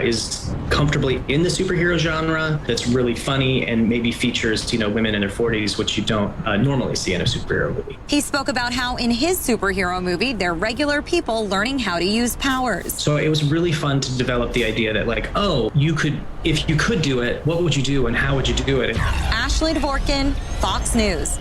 is comfortably in the superhero genre, that's really funny and maybe features, women in their 40s, which you don't normally see in a superhero movie. He spoke about how in his superhero movie, they're regular people learning how to use powers. So it was really fun to develop the idea that if you could do it, what would you do and how would you do it? Ashley Dvorkin, Fox News.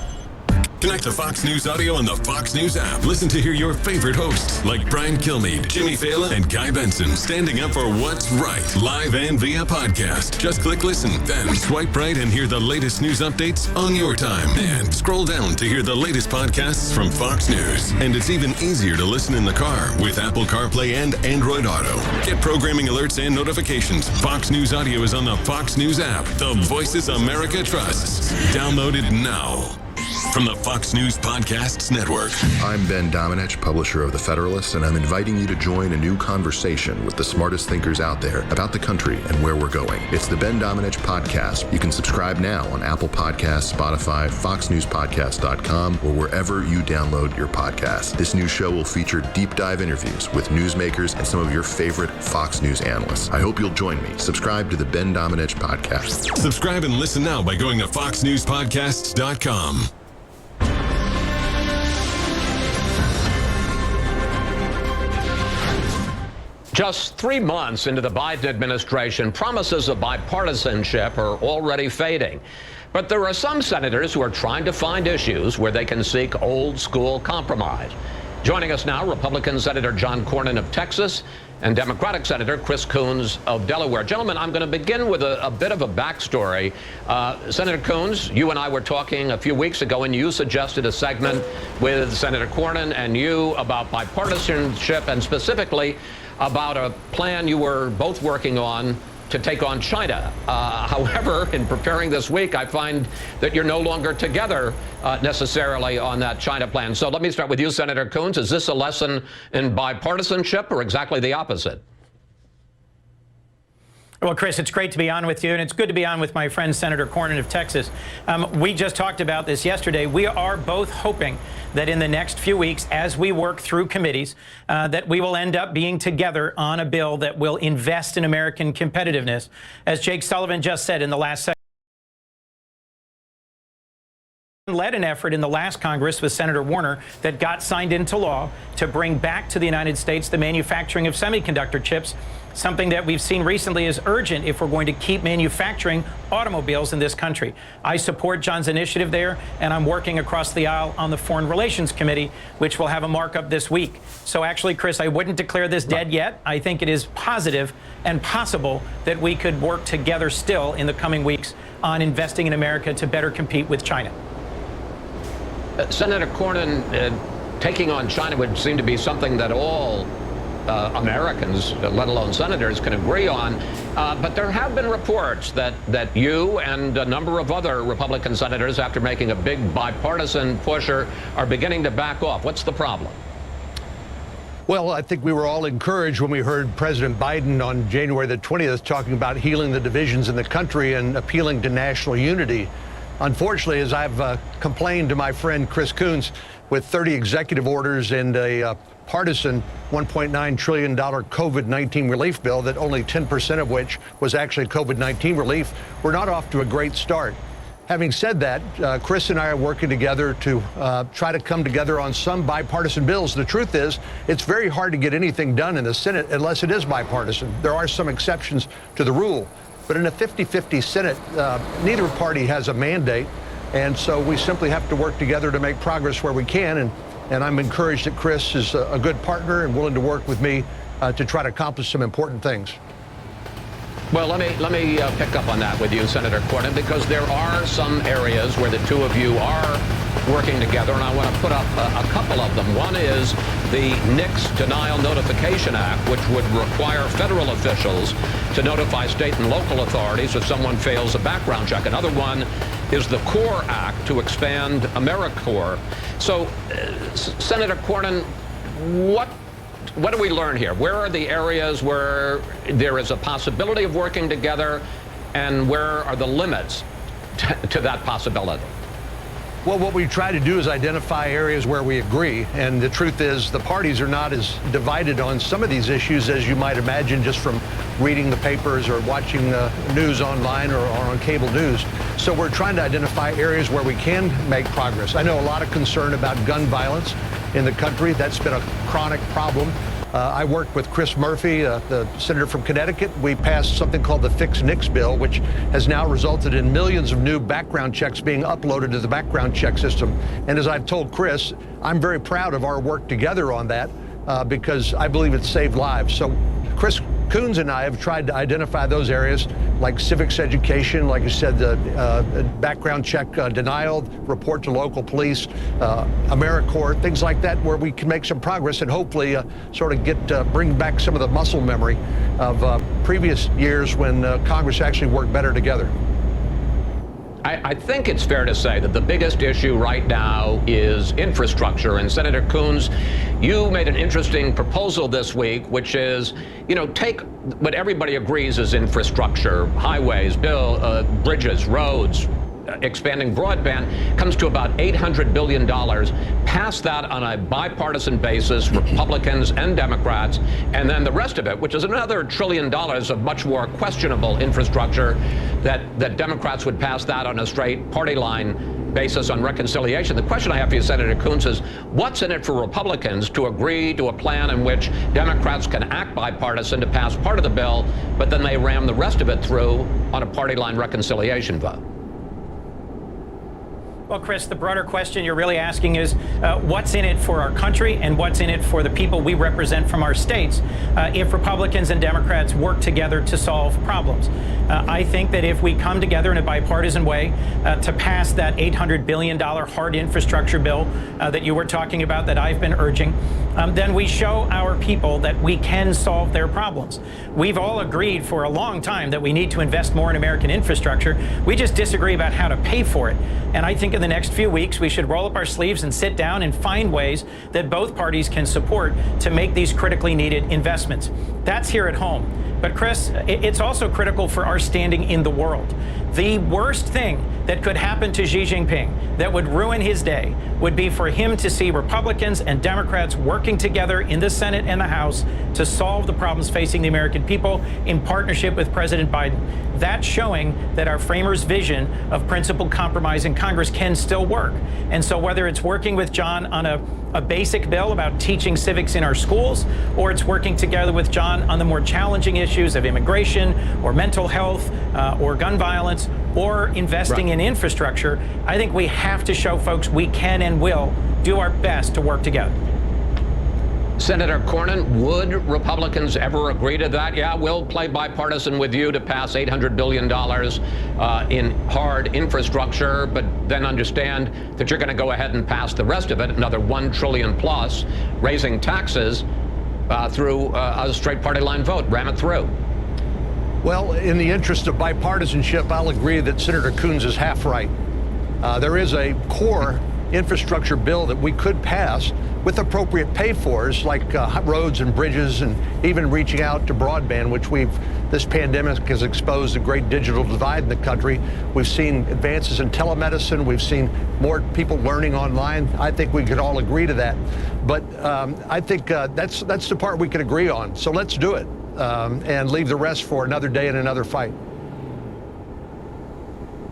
Connect to Fox News Audio on the Fox News app. Listen to hear your favorite hosts like Brian Kilmeade, Jimmy Fallon, and Guy Benson standing up for what's right, live and via podcast. Just click listen, then swipe right and hear the latest news updates on your time. And scroll down to hear the latest podcasts from Fox News. And it's even easier to listen in the car with Apple CarPlay and Android Auto. Get programming alerts and notifications. Fox News Audio is on the Fox News app. The voices America trusts. Download it now. From the Fox News Podcasts Network. I'm Ben Domenech, publisher of The Federalist, and I'm inviting you to join a new conversation with the smartest thinkers out there about the country and where we're going. It's the Ben Domenech Podcast. You can subscribe now on Apple Podcasts, Spotify, FoxNewsPodcast.com, or wherever you download your podcast. This new show will feature deep dive interviews with newsmakers and some of your favorite Fox News analysts. I hope you'll join me. Subscribe to the Ben Domenech Podcast. Subscribe and listen now by going to FoxNewsPodcasts.com. Just 3 months into the Biden administration, promises of bipartisanship are already fading. But there are some senators who are trying to find issues where they can seek old-school compromise. Joining us now, Republican Senator John Cornyn of Texas and Democratic Senator Chris Coons of Delaware. Gentlemen, I'm going to begin with a bit of a backstory. Senator Coons, you and I were talking a few weeks ago, and you suggested a segment with Senator Cornyn and you about bipartisanship and specifically about a plan you were both working on to take on China. However, in preparing this week, I find that you're no longer together necessarily on that China plan. So let me start with you, Senator Coons. Is this a lesson in bipartisanship or exactly the opposite? Well, Chris, it's great to be on with you, and it's good to be on with my friend Senator Cornyn of Texas. We just talked about this yesterday. We are both hoping that in the next few weeks, as we work through committees, that we will end up being together on a bill that will invest in American competitiveness. As Jake Sullivan just said in the last segment, led an effort in the last Congress with Senator Warner that got signed into law to bring back to the United States the manufacturing of semiconductor chips, something that we've seen recently is urgent if we're going to keep manufacturing automobiles in this country. I support John's initiative there, and I'm working across the aisle on the Foreign Relations Committee, which will have a markup this week. So actually, Chris, I wouldn't declare this dead yet. I think it is positive and possible that we could work together still in the coming weeks on investing in America to better compete with China. Senator Cornyn, taking on China would seem to be something that all Americans, let alone senators, can agree on. But there have been reports that you and a number of other Republican senators, after making a big bipartisan push, are beginning to back off. What's the problem? Well, I think we were all encouraged when we heard President Biden on January the 20th talking about healing the divisions in the country and appealing to national unity. Unfortunately, as I've complained to my friend Chris Coons, with 30 executive orders and a partisan $1.9 trillion COVID-19 relief bill that only 10% of which was actually COVID-19 relief, we're not off to a great start. Having said that, Chris and I are working together to try to come together on some bipartisan bills. The truth is, it's very hard to get anything done in the Senate unless it is bipartisan. There are some exceptions to the rule. But in a 50-50 Senate, neither party has a mandate, and so we simply have to work together to make progress where we can. And I'm encouraged that Chris is a good partner and willing to work with me to try to accomplish some important things. Well, let me pick up on that with you, Senator Cornyn, because there are some areas where the two of you are working together, and I want to put up a couple of them. One is the NICS Denial Notification Act, which would require federal officials to notify state and local authorities if someone fails a background check. Another one is the CORE Act to expand AmeriCorps. So, Senator Cornyn, what do we learn here? Where are the areas where there is a possibility of working together, and where are the limits to that possibility? Well, what we try to do is identify areas where we agree. And the truth is the parties are not as divided on some of these issues as you might imagine just from reading the papers or watching news online or on cable news. So we're trying to identify areas where we can make progress. I know a lot of concern about gun violence in the country. That's been a chronic problem. I worked with Chris Murphy, the senator from Connecticut. We passed something called the Fix NICS bill, which has now resulted in millions of new background checks being uploaded to the background check system. And as I've told Chris, I'm very proud of our work together on that because I believe it's saved lives. So Chris Coons and I have tried to identify those areas like civics education, like you said, the background check denial, report to local police, AmeriCorps, things like that, where we can make some progress and hopefully sort of bring back some of the muscle memory of previous years when Congress actually worked better together. I think it's fair to say that the biggest issue right now is infrastructure. And Senator Coons, you made an interesting proposal this week, which is, take what everybody agrees is infrastructure, highways, bridges, roads, expanding broadband, comes to about $800 billion. Pass that on a bipartisan basis, Republicans and Democrats, and then the rest of it, which is another $1 trillion of much more questionable infrastructure, that Democrats would pass that on a straight party line basis on reconciliation. The question I have for you, Senator Coons, is what's in it for Republicans to agree to a plan in which Democrats can act bipartisan to pass part of the bill, but then they ram the rest of it through on a party line reconciliation vote? Well, Chris, the broader question you're really asking is what's in it for our country and what's in it for the people we represent from our states if Republicans and Democrats work together to solve problems. I think that if we come together in a bipartisan way to pass that $800 billion hard infrastructure bill that you were talking about, that I've been urging, then we show our people that we can solve their problems. We've all agreed for a long time that we need to invest more in American infrastructure. We just disagree about how to pay for it. And I think in the next few weeks, we should roll up our sleeves and sit down and find ways that both parties can support to make these critically needed investments. That's here at home. But Chris, it's also critical for our standing in the world. The worst thing that could happen to Xi Jinping that would ruin his day would be for him to see Republicans and Democrats working together in the Senate and the House to solve the problems facing the American people in partnership with President Biden. That's showing that our framers' vision of principled compromise in Congress can still work. And so whether it's working with John on a basic bill about teaching civics in our schools, or it's working together with John on the more challenging issues of immigration or mental health or gun violence or investing in infrastructure, I think we have to show folks we can and will do our best to work together. Senator Cornyn, would Republicans ever agree to that? Yeah, we'll play bipartisan with you to pass $800 billion in hard infrastructure, but then understand that you're going to go ahead and pass the rest of it, another $1 trillion plus, raising taxes through a straight party line vote. Ram it through. Well, in the interest of bipartisanship, I'll agree that Senator Coons is half right. There is a core infrastructure bill that we could pass with appropriate pay-fors like roads and bridges and even reaching out to broadband, which this pandemic has exposed a great digital divide in the country. We've seen advances in telemedicine. We've seen more people learning online. I think we could all agree to that. But I think that's the part we could agree on. So let's do it and leave the rest for another day and another fight.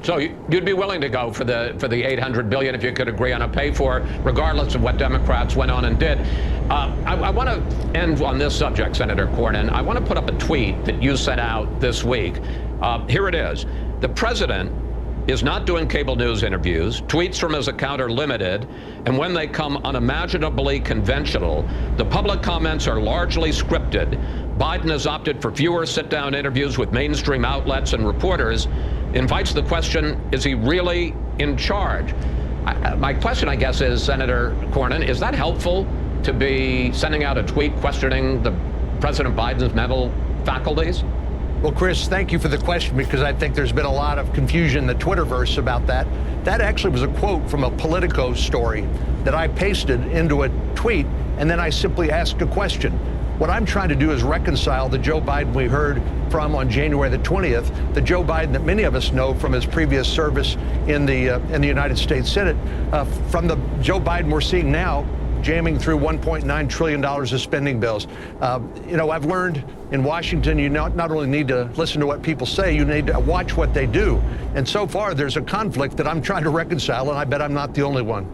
So you'd be willing to go for the $800 billion if you could agree on a pay for, regardless of what Democrats went on and did. I want to end on this subject, Senator Cornyn. I want to put up a tweet that you sent out this week. Here it is. The president is not doing cable news interviews. Tweets from his account are limited, and when they come unimaginably conventional, the public comments are largely scripted. Biden has opted for fewer sit-down interviews with mainstream outlets and reporters. Invites the question, is he really in charge? My question, I guess, is, Senator Cornyn, is that helpful to be sending out a tweet questioning the President Biden's mental faculties? Well, Chris, thank you for the question, because I think there's been a lot of confusion in the Twitterverse about that. That actually was a quote from a Politico story that I pasted into a tweet, and then I simply asked a question. What I'm trying to do is reconcile the Joe Biden we heard from on January the 20th, the Joe Biden that many of us know from his previous service in the United States Senate, from the Joe Biden we're seeing now, jamming through $1.9 trillion of spending bills. I've learned in Washington, you not only need to listen to what people say, you need to watch what they do. And so far, there's a conflict that I'm trying to reconcile, and I bet I'm not the only one.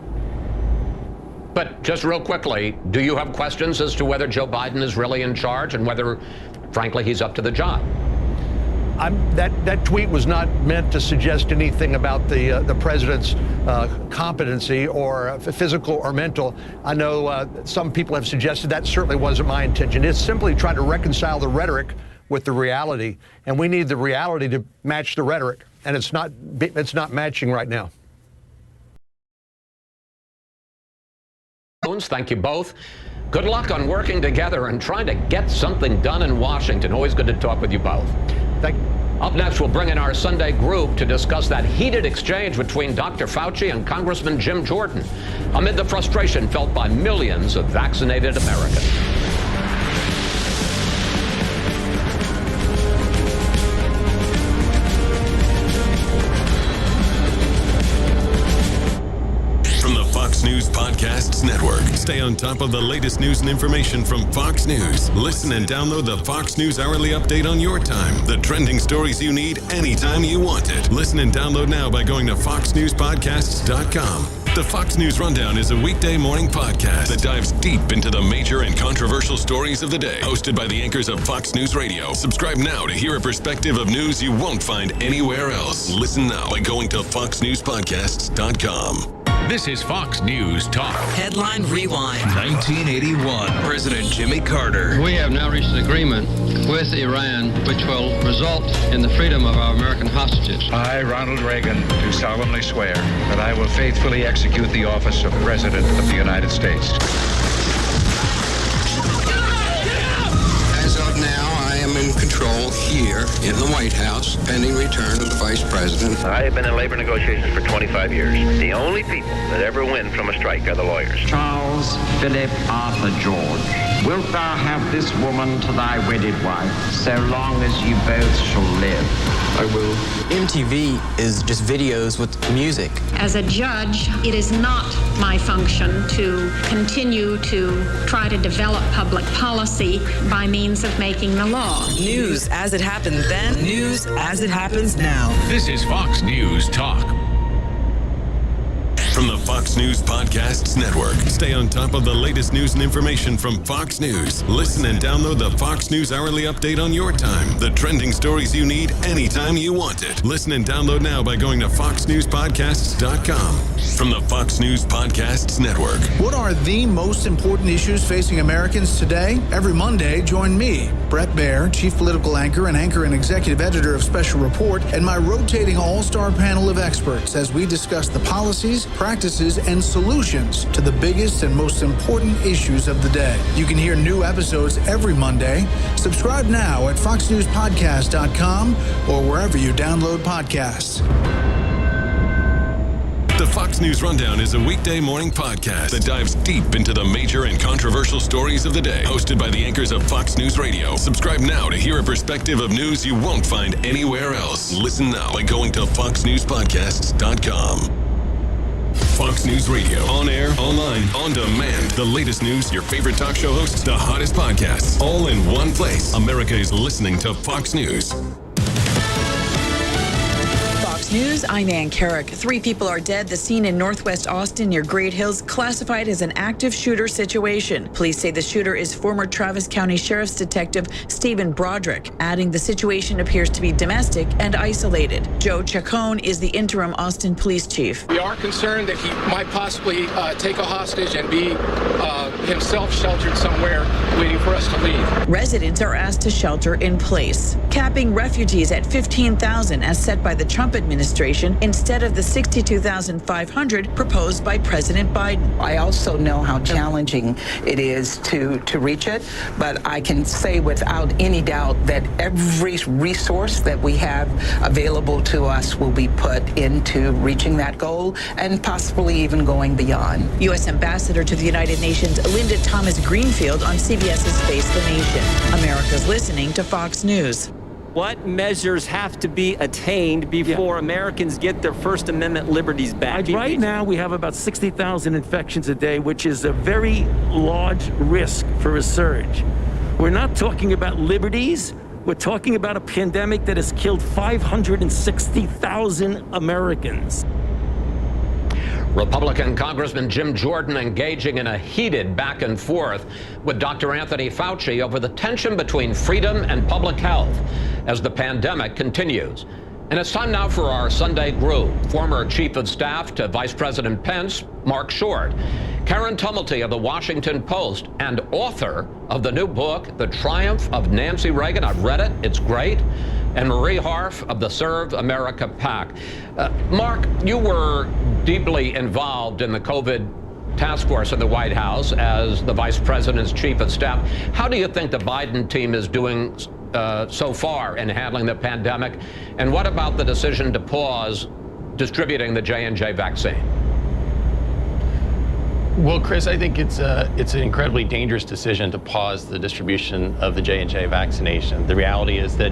But just real quickly, do you have questions as to whether Joe Biden is really in charge and whether, frankly, he's up to the job? That tweet was not meant to suggest anything about the president's competency or physical or mental. I know some people have suggested that certainly wasn't my intention. It's simply trying to reconcile the rhetoric with the reality, and we need the reality to match the rhetoric, and it's not matching right now. Thank you both. Good luck on working together and trying to get something done in Washington. Always good to talk with you both. Thank you. Up next, we'll bring in our Sunday group to discuss that heated exchange between Dr. Fauci and Congressman Jim Jordan amid the frustration felt by millions of vaccinated Americans. Fox News Podcasts Network. Stay on top of the latest news and information from Fox News. Listen and download the Fox News Hourly Update on your time. The trending stories you need anytime you want it. Listen and download now by going to foxnewspodcasts.com. The Fox News Rundown is a weekday morning podcast that dives deep into the major and controversial stories of the day. Hosted by the anchors of Fox News Radio. Subscribe now to hear a perspective of news you won't find anywhere else. Listen now by going to foxnewspodcasts.com. This is Fox News Talk. Headline Rewind. 1981. President Jimmy Carter. We have now reached an agreement with Iran which will result in the freedom of our American hostages. I, Ronald Reagan, do solemnly swear that I will faithfully execute the office of President of the United States. As of now, I am in control here in the White House, pending return of the Vice President. I have been in labor negotiations for 25 years. The only people that ever win from a strike are the lawyers. Charles Philip Arthur George, wilt thou have this woman to thy wedded wife, so long as ye both shall live? I will. MTV is just videos with music. As a judge, it is not my function to continue to try to develop public policy by means of making the law. News as it happened then, news as it happens now. This is Fox News Talk. From the Fox News Podcasts Network. Stay on top of the latest news and information from Fox News. Listen and download the Fox News Hourly Update on your time. The trending stories you need anytime you want it. Listen and download now by going to foxnewspodcasts.com. From the Fox News Podcasts Network. What are the most important issues facing Americans today? Every Monday, join me, Brett Baer, Chief Political Anchor and Executive Editor of Special Report, and my rotating all-star panel of experts as we discuss the policies, practices, and solutions to the biggest and most important issues of the day. You can hear new episodes every Monday. Subscribe now at foxnewspodcast.com or wherever you download podcasts. The Fox News Rundown is a weekday morning podcast that dives deep into the major and controversial stories of the day. Hosted by the anchors of Fox News Radio. Subscribe now to hear a perspective of news you won't find anywhere else. Listen now by going to foxnewspodcasts.com. Fox News Radio. On air, online, on demand. The latest news, your favorite talk show hosts, the hottest podcasts. All in one place. America is listening to Fox News. News, I'm Ann Carrick. 3 people are dead. The scene in Northwest Austin near Great Hills classified as an active shooter situation. Police say the shooter is former Travis County Sheriff's Detective Stephen Broderick, adding the situation appears to be domestic and isolated. Joe Chacon is the interim Austin Police Chief. We are concerned that he might possibly take a hostage and be himself sheltered somewhere waiting for us to leave. Residents are asked to shelter in place, capping refugees at 15,000 as set by the Trump administration. administration instead of the 62,500 proposed by President Biden. I also know how challenging it is to reach it, but I can say without any doubt that every resource that we have available to us will be put into reaching that goal and possibly even going beyond. U.S. Ambassador to the United Nations Linda Thomas Greenfield on CBS's Face the Nation. America's listening to Fox News. What measures have to be attained before Americans get their First Amendment liberties back? Right now, we have about 60,000 infections a day, which is a very large risk for a surge. We're not talking about liberties. We're talking about a pandemic that has killed 560,000 Americans. Republican Congressman Jim Jordan engaging in a heated back and forth with Dr. Anthony Fauci over the tension between freedom and public health as the pandemic continues. And it's time now for our Sunday Brew. Former Chief of Staff to Vice President Pence, Mark Short, Karen Tumulty of the Washington Post, and author of the new book, The Triumph of Nancy Reagan. I've read it. It's great. And Marie Harf of the Serve America PAC. Mark, you were deeply involved in the COVID task force in the White House as the Vice President's Chief of Staff. How do you think the Biden team is doing so far in handling the pandemic? And what about the decision to pause distributing the J&J vaccine? Well, Chris, I think it's an incredibly dangerous decision to pause the distribution of the J&J vaccination. The reality is that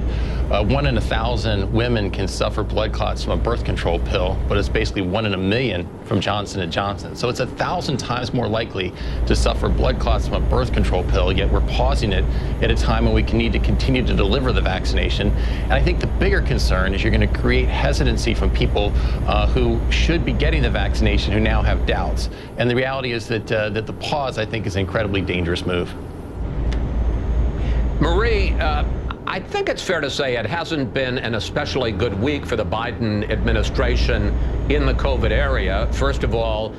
1 in 1,000 women can suffer blood clots from a birth control pill, but it's basically 1 in a million from Johnson & Johnson. So it's 1,000 times more likely to suffer blood clots from a birth control pill, yet we're pausing it at a time when we need to continue to deliver the vaccination. And I think the bigger concern is you're going to create hesitancy from people who should be getting the vaccination who now have doubts. And the reality is that the pause, I think, is an incredibly dangerous move. Marie, I think it's fair to say it hasn't been an especially good week for the Biden administration in the COVID area. First of all,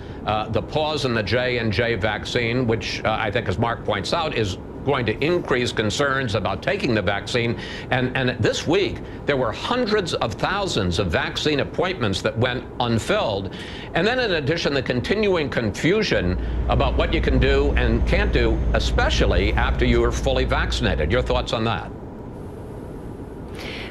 the pause in the J&J vaccine, which I think, as Mark points out, is going to increase concerns about taking the vaccine. And this week, there were hundreds of thousands of vaccine appointments that went unfilled. And then in addition, the continuing confusion about what you can do and can't do, especially after you are fully vaccinated. Your thoughts on that?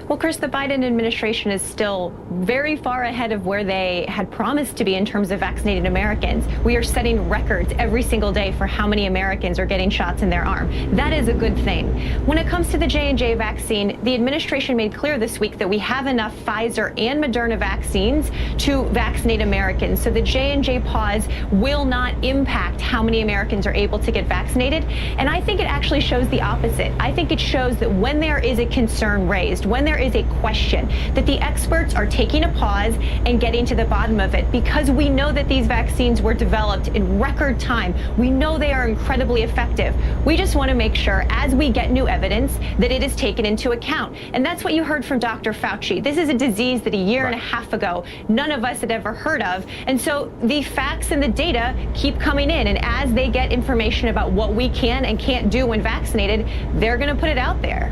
Well, Chris, the Biden administration is still very far ahead of where they had promised to be in terms of vaccinating Americans. We are setting records every single day for how many Americans are getting shots in their arm. That is a good thing. When it comes to the J&J vaccine, the administration made clear this week that we have enough Pfizer and Moderna vaccines to vaccinate Americans. So the J&J pause will not impact how many Americans are able to get vaccinated. And I think it actually shows the opposite. I think it shows that when there is a concern raised, when there is a question, that the experts are taking a pause and getting to the bottom of it, because we know that these vaccines were developed in record time. We know they are incredibly effective. We just want to make sure, as we get new evidence, that it is taken into account. And that's what you heard from Dr. Fauci. This is a disease that a year and a half ago, none of us had ever heard of. And so the facts and the data keep coming in. And as they get information about what we can and can't do when vaccinated, they're going to put it out there.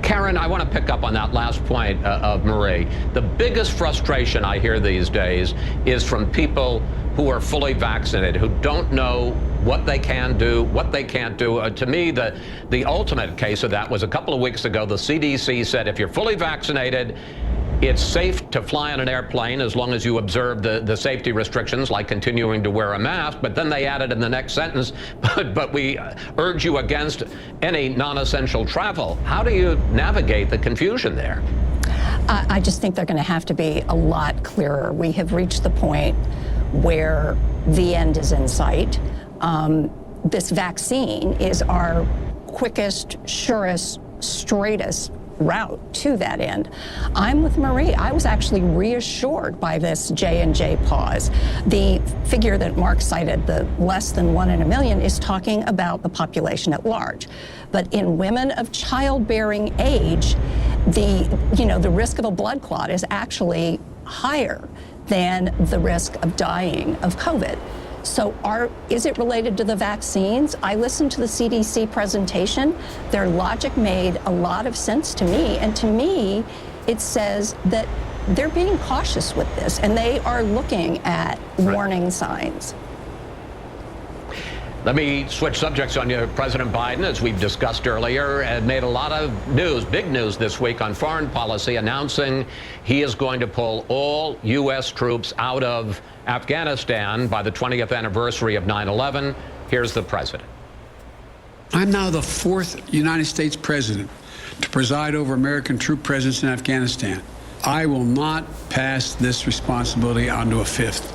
Karen, I want to pick up on that last point of Marie. The biggest frustration I hear these days is from people who are fully vaccinated, who don't know what they can do, what they can't do. To me, the ultimate case of that was a couple of weeks ago. The CDC said if you're fully vaccinated, it's safe to fly on an airplane as long as you observe the safety restrictions, like continuing to wear a mask. But then they added in the next sentence, but we urge you against any non-essential travel. How do you navigate the confusion there? I just think they're going to have to be a lot clearer. We have reached the point where the end is in sight. This vaccine is our quickest, surest, straightest route to that end. I'm with Marie. I was actually reassured by this J&J pause. The figure that Mark cited, the less than 1 in a million, is talking about the population at large. But in women of childbearing age, the risk of a blood clot is actually higher than the risk of dying of COVID. So is it related to the vaccines? I listened to the CDC presentation. Their logic made a lot of sense to me. And to me, it says that they're being cautious with this, and they are looking at warning signs. Let me switch subjects on you. President Biden, as we've discussed earlier, had made a lot of news, big news this week on foreign policy, announcing he is going to pull all U.S. troops out of Afghanistan by the 20th anniversary of 9/11. Here's the president. I'm now the 4th United States president to preside over American troop presence in Afghanistan. I will not pass this responsibility on to a 5th.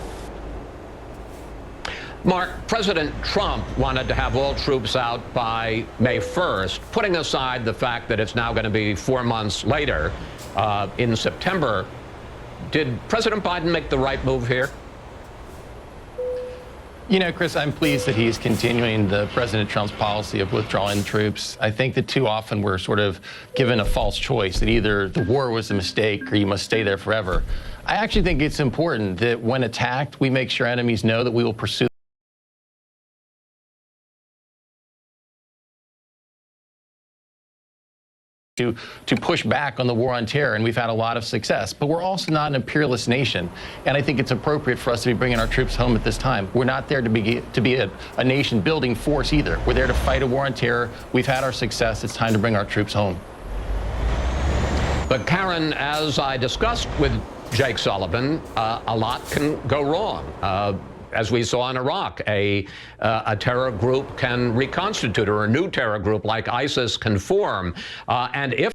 Mark, President Trump wanted to have all troops out by May 1st, putting aside the fact that it's now going to be 4 months later in September. Did President Biden make the right move here? You know, Chris, I'm pleased that he's continuing the President Trump's policy of withdrawing troops. I think that too often we're sort of given a false choice that either the war was a mistake or you must stay there forever. I actually think it's important that when attacked, we make sure enemies know that we will pursue to push back on the war on terror, and we've had a lot of success. But we're also not an imperialist nation, and I think it's appropriate for us to be bringing our troops home at this time. We're not there to be a nation-building force either. We're there to fight a war on terror. We've had our success. It's time to bring our troops home. But Karen, as I discussed with Jake Sullivan, a lot can go wrong. As we saw in Iraq, a terror group can reconstitute, or a new terror group like ISIS can form. And if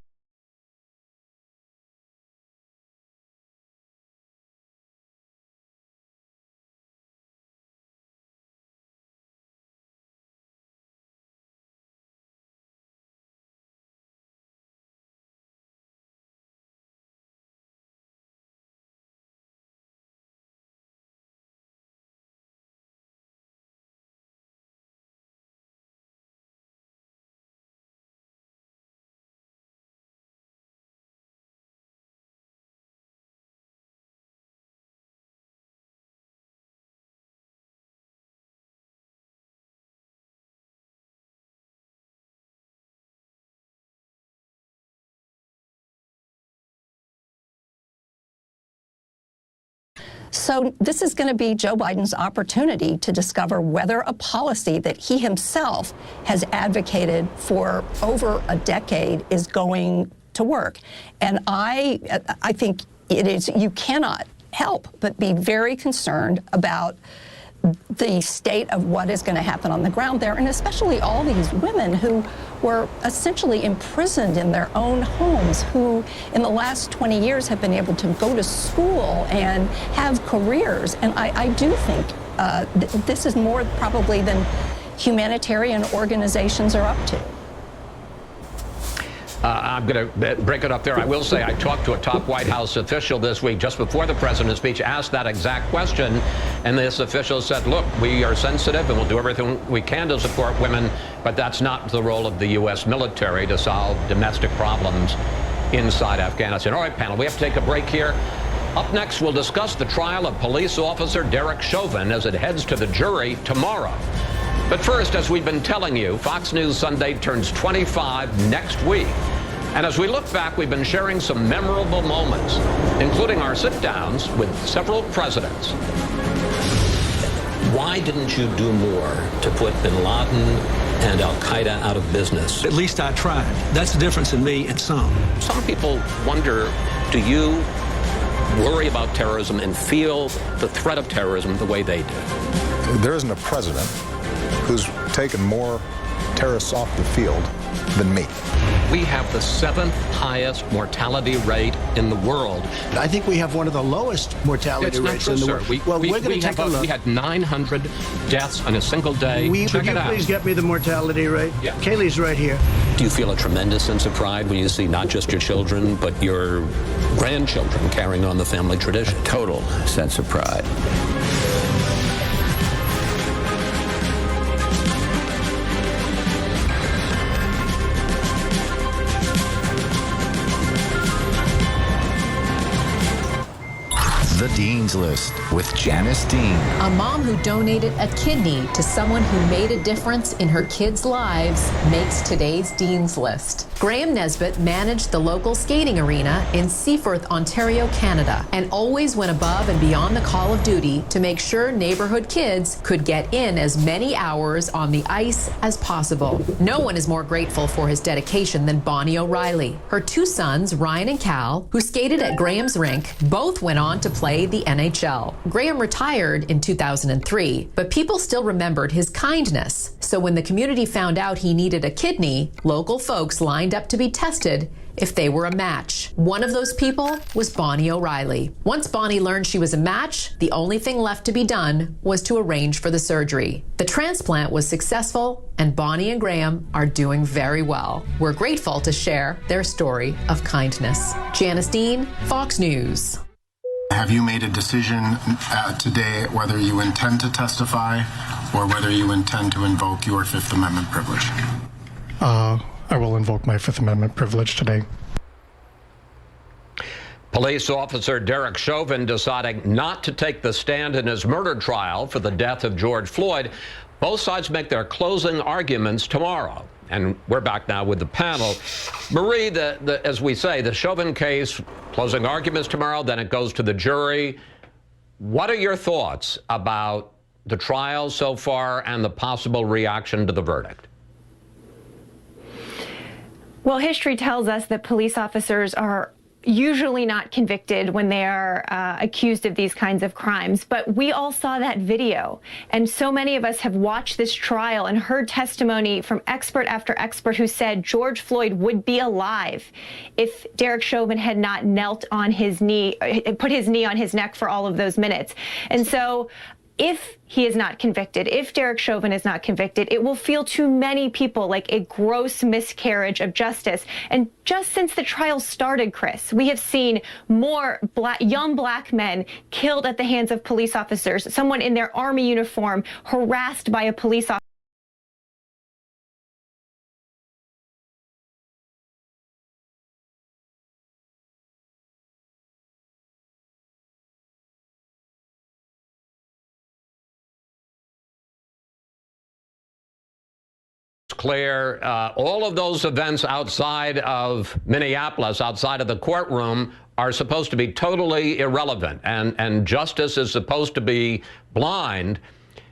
So this is going to be Joe Biden's opportunity to discover whether a policy that he himself has advocated for over a decade is going to work. And I think it is, you cannot help but be very concerned about the state of what is going to happen on the ground there, and especially all these women who were essentially imprisoned in their own homes, who in the last 20 years have been able to go to school and have careers. And I do think this is more probably than humanitarian organizations are up to. I'm going to break it up there. I will say I talked to a top White House official this week just before the president's speech, asked that exact question, and this official said, look, we are sensitive and we'll do everything we can to support women, but that's not the role of the U.S. military to solve domestic problems inside Afghanistan. All right, panel, we have to take a break here. Up next, we'll discuss the trial of police officer Derek Chauvin as it heads to the jury tomorrow. But first, as we've been telling you, Fox News Sunday turns 25 next week. And as we look back, we've been sharing some memorable moments, including our sit-downs with several presidents. Why didn't you do more to put bin Laden and al-Qaeda out of business? At least I tried. That's the difference in me and some. Some people wonder, do you worry about terrorism and feel the threat of terrorism the way they do? There isn't a president who's taken more terrorists off the field than me. We have the 7th highest mortality rate in the world. I think we have one of the lowest mortality rates in the world. Well, we're going to take a look. We had 900 deaths on a single day. Would you please get me the mortality rate? Yeah. Kaylee's right here. Do you feel a tremendous sense of pride when you see not just your children, but your grandchildren carrying on the family tradition? A total sense of pride. The Dean's List with Janice Dean. A mom who donated a kidney to someone who made a difference in her kids' lives makes today's Dean's List. Graham Nesbitt managed the local skating arena in Seaforth, Ontario, Canada, and always went above and beyond the call of duty to make sure neighborhood kids could get in as many hours on the ice as possible. No one is more grateful for his dedication than Bonnie O'Reilly. Her two sons, Ryan and Cal, who skated at Graham's rink, both went on to play the NHL. Graham retired in 2003, but people still remembered his kindness. So when the community found out he needed a kidney, local folks lined up to be tested if they were a match. One of those people was Bonnie O'Reilly. Once Bonnie learned she was a match, the only thing left to be done was to arrange for the surgery. The transplant was successful, and Bonnie and Graham are doing very well. We're grateful to share their story of kindness. Janice Dean, Fox News. Have you made a decision today whether you intend to testify or whether you intend to invoke your Fifth Amendment privilege? I will invoke my Fifth Amendment privilege today. Police officer Derek Chauvin deciding not to take the stand in his murder trial for the death of George Floyd. Both sides make their closing arguments tomorrow. And we're back now with the panel. Marie, as we say, the Chauvin case, closing arguments tomorrow, then it goes to the jury. What are your thoughts about the trial so far and the possible reaction to the verdict? Well, history tells us that police officers are usually not convicted when they are accused of these kinds of crimes. But we all saw that video. And so many of us have watched this trial and heard testimony from expert after expert who said George Floyd would be alive if Derek Chauvin had not knelt on his knee, put his knee on his neck for all of those minutes. And so if he is not convicted, if Derek Chauvin is not convicted, it will feel to many people like a gross miscarriage of justice. And just since the trial started, Chris, we have seen more young black men killed at the hands of police officers, someone in their army uniform harassed by a police officer. Claire, all of those events outside of Minneapolis, outside of the courtroom, are supposed to be totally irrelevant, and justice is supposed to be blind.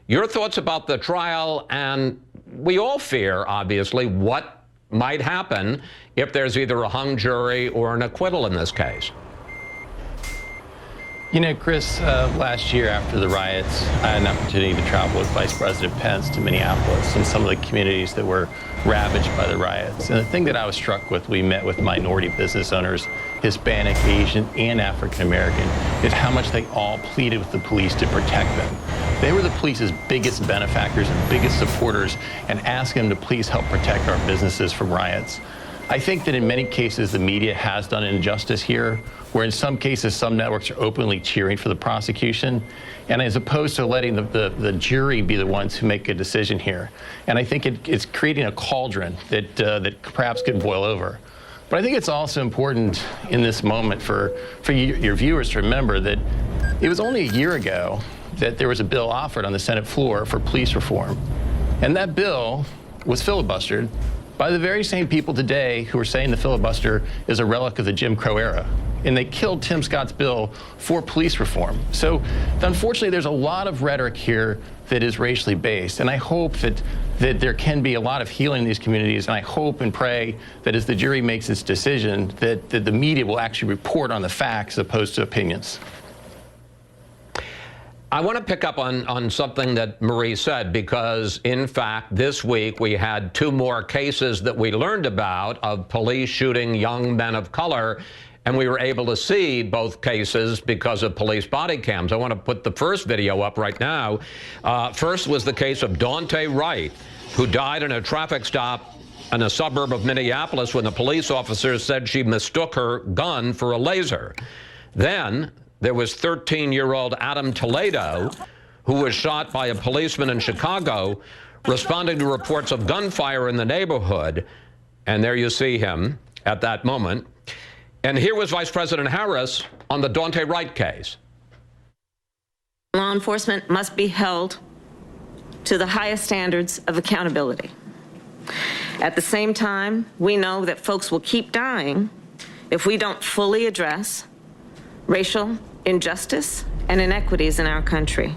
Your thoughts about the trial, and we all fear, obviously, what might happen if there's either a hung jury or an acquittal in this case. You know, Chris, last year after the riots, I had an opportunity to travel with Vice President Pence to Minneapolis and some of the communities that were ravaged by the riots. And the thing that I was struck with, we met with minority business owners, Hispanic, Asian, and African American, is how much they all pleaded with the police to protect them. They were the police's biggest benefactors and biggest supporters, and asked them to please help protect our businesses from riots. I think that in many cases the media has done injustice here, where in some cases some networks are openly cheering for the prosecution, and as opposed to letting the jury be the ones who make a decision here. And I think it's creating a cauldron that perhaps could boil over. But I think it's also important in this moment for your viewers to remember that it was only a year ago that there was a bill offered on the Senate floor for police reform. And that bill was filibustered by the very same people today who are saying the filibuster is a relic of the Jim Crow era. And they killed Tim Scott's bill for police reform. So unfortunately, there's a lot of rhetoric here that is racially based. And I hope that there can be a lot of healing in these communities. And I hope and pray that as the jury makes its decision, that the media will actually report on the facts as opposed to opinions. I want to pick up on something that Marie said, because, in fact, this week we had two more cases that we learned about of police shooting young men of color, and we were able to see both cases because of police body cams. I want to put the first video up right now. First was the case of Daunte Wright, who died in a traffic stop in a suburb of Minneapolis when the police officers said she mistook her gun for a laser. Then there was 13-year-old Adam Toledo, who was shot by a policeman in Chicago, responding to reports of gunfire in the neighborhood. And there you see him at that moment. And here was Vice President Harris on the Daunte Wright case. Law enforcement must be held to the highest standards of accountability. At the same time, we know that folks will keep dying if we don't fully address racial injustice and inequities in our country.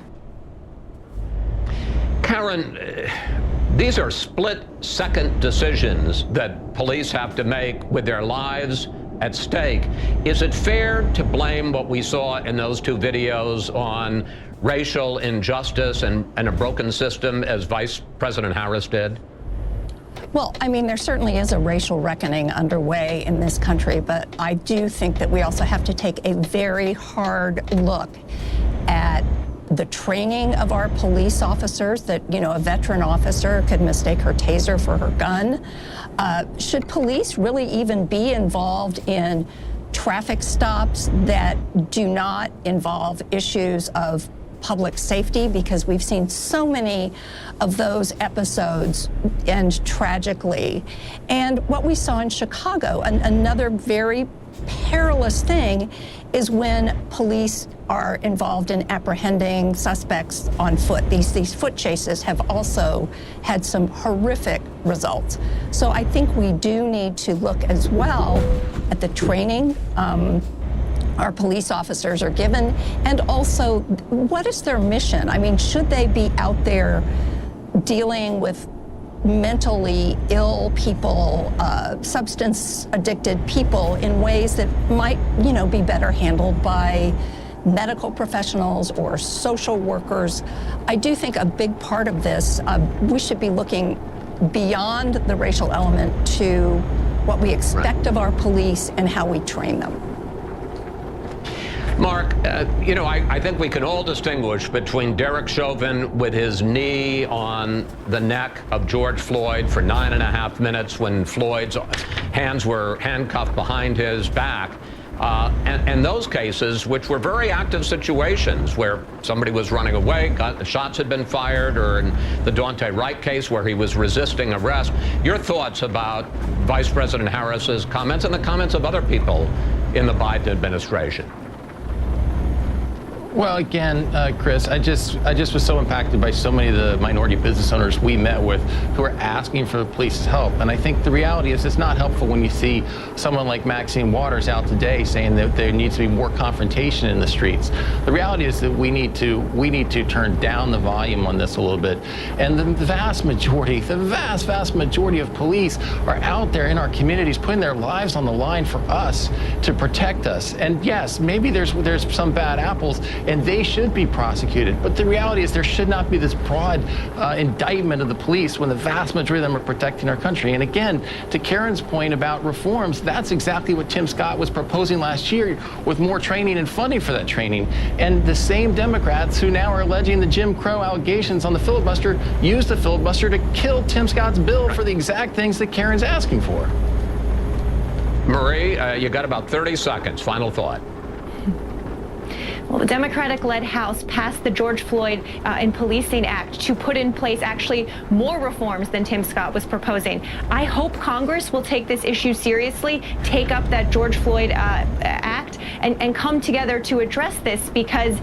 Karen, these are split-second decisions that police have to make with their lives at stake. Is it fair to blame what we saw in those two videos on racial injustice and a broken system, as Vice President Harris did? Well, I mean, there certainly is a racial reckoning underway in this country, but I do think that we also have to take a very hard look at the training of our police officers, that, you know, a veteran officer could mistake her taser for her gun. Should police really even be involved in traffic stops that do not involve issues of public safety? Because we've seen so many of those episodes end tragically. And what we saw in Chicago, another very perilous thing, is when police are involved in apprehending suspects on foot. These foot chases have also had some horrific results. So I think we do need to look as well at the training our police officers are given, and also what is their mission? I mean, should they be out there dealing with mentally ill people, substance addicted people in ways that might, you know, be better handled by medical professionals or social workers? I do think a big part of this, we should be looking beyond the racial element to what we expect of our police and how we train them. Mark, you know, I think we can all distinguish between Derek Chauvin with his knee on the neck of George Floyd for 9.5 minutes when Floyd's hands were handcuffed behind his back, and those cases, which were very active situations where somebody was running away, shots had been fired, or in the Daunte Wright case where he was resisting arrest. Your thoughts about Vice President Harris's comments and the comments of other people in the Biden administration? Well, again, Chris, I just was so impacted by so many of the minority business owners we met with who are asking for the police's help. And I think the reality is it's not helpful when you see someone like Maxine Waters out today saying that there needs to be more confrontation in the streets. The reality is that we need to turn down the volume on this a little bit. And the vast majority of police are out there in our communities putting their lives on the line for us, to protect us. And yes, maybe there's some bad apples, and they should be prosecuted. But the reality is there should not be this broad indictment of the police when the vast majority of them are protecting our country. And again, to Karen's point about reforms, that's exactly what Tim Scott was proposing last year, with more training and funding for that training. And the same Democrats who now are alleging the Jim Crow allegations on the filibuster used the filibuster to kill Tim Scott's bill for the exact things that Karen's asking for. Marie, you got about 30 seconds. Final thought. Well, the Democratic-led House passed the George Floyd and Policing Act to put in place actually more reforms than Tim Scott was proposing. I hope Congress will take this issue seriously, take up that George Floyd Act, and come together to address this, because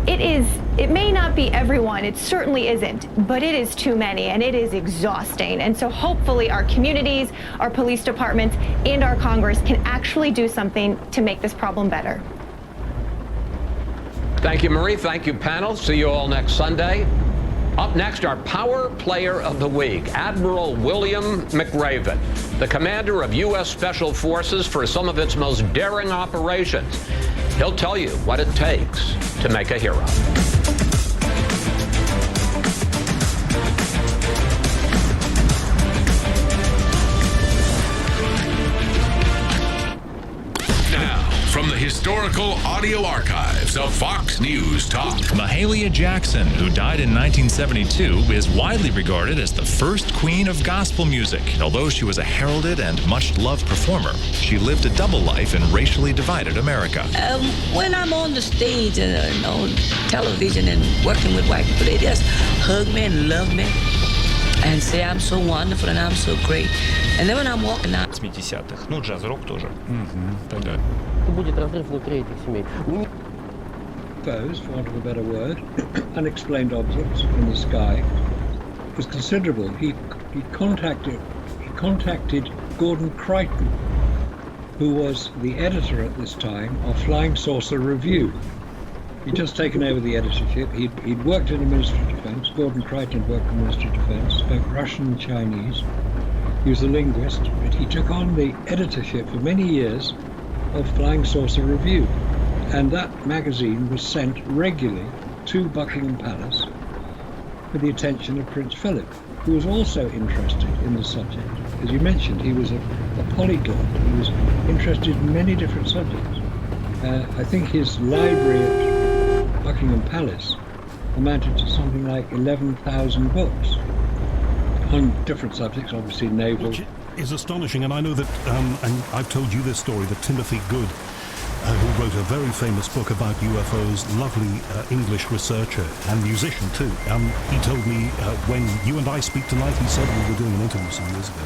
it may not be everyone, it certainly isn't, but it is too many, and it is exhausting. And so hopefully our communities, our police departments, and our Congress can actually do something to make this problem better. Thank you, Marie. Thank you, panel. See you all next Sunday. Up next, our Power Player of the Week, Admiral William McRaven, the commander of U.S. Special Forces for some of its most daring operations. He'll tell you what it takes to make a hero. From the historical audio archives of Fox News Talk. Mahalia Jackson, who died in 1972, is widely regarded as the first queen of gospel music. Although she was a heralded and much-loved performer, she lived a double life in racially divided America. When I'm on the stage and on television and working with white people, they just hug me and love me and say I'm so wonderful and I'm so great. And then when I'm walking out... 80-х. Ну, джаз-рок тоже. Тогда. Будет разрыв внутри этих семей. UFOs, for want of a better word, unexplained objects in the sky, was considerable. He contacted Gordon Crichton, who was the editor at this time of Flying Saucer Review. He'd just taken over the editorship. He'd worked in the Ministry of Defense. Gordon Crichton worked in the Ministry of Defense, spoke Russian and Chinese. He was a linguist, but he took on the editorship for many years of Flying Saucer Review. And that magazine was sent regularly to Buckingham Palace with the attention of Prince Philip, who was also interested in the subject. As you mentioned, he was a polyglot. He was interested in many different subjects. I think his library at Buckingham Palace amounted to something like 11,000 books on different subjects, obviously naval. Which is astonishing, and I know that, and I've told you this story, that Timothy Good, who wrote a very famous book about UFOs, lovely English researcher and musician too. He told me when you and I speak tonight, he said we were doing an interview some years ago.